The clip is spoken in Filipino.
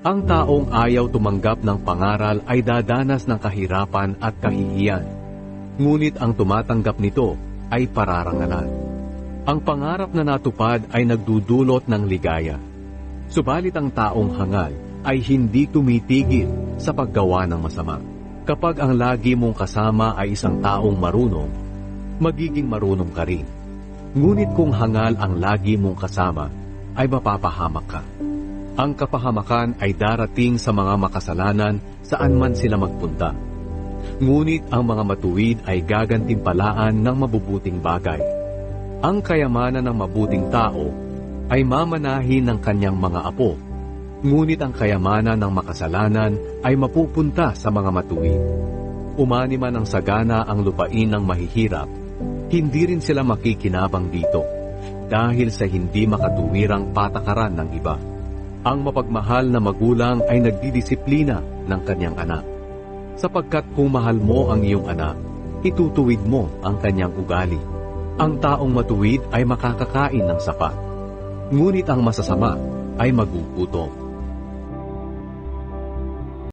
Ang taong ayaw tumanggap ng pangaral ay dadanas ng kahirapan at kahihiyan. Ngunit ang tumatanggap nito ay pararangalan. Ang pangarap na natupad ay nagdudulot ng ligaya. Subalit ang taong hangal ay hindi tumitigil sa paggawa ng masama. Kapag ang lagi mong kasama ay isang taong marunong, magiging marunong ka rin. Ngunit kung hangal ang lagi mong kasama, ay mapapahamak ka. Ang kapahamakan ay darating sa mga makasalanan saan man sila magpunta. Ngunit ang mga matuwid ay gagantimpalaan ng mabubuting bagay. Ang kayamanan ng mabuting tao ay mamanahin ng kanyang mga apo. Ngunit ang kayamanan ng makasalanan ay mapupunta sa mga matuwid. Umani man ang sagana ang lupain ng mahihirap, hindi rin sila makikinabang dito dahil sa hindi makatuwirang patakaran ng iba. Ang mapagmahal na magulang ay nagdidisiplina ng kanyang anak. Sapagkat kung mahal mo ang iyong anak, itutuwid mo ang kanyang ugali. Ang taong matuwid ay makakakain ng sapat. Ngunit ang masasama ay magugutom.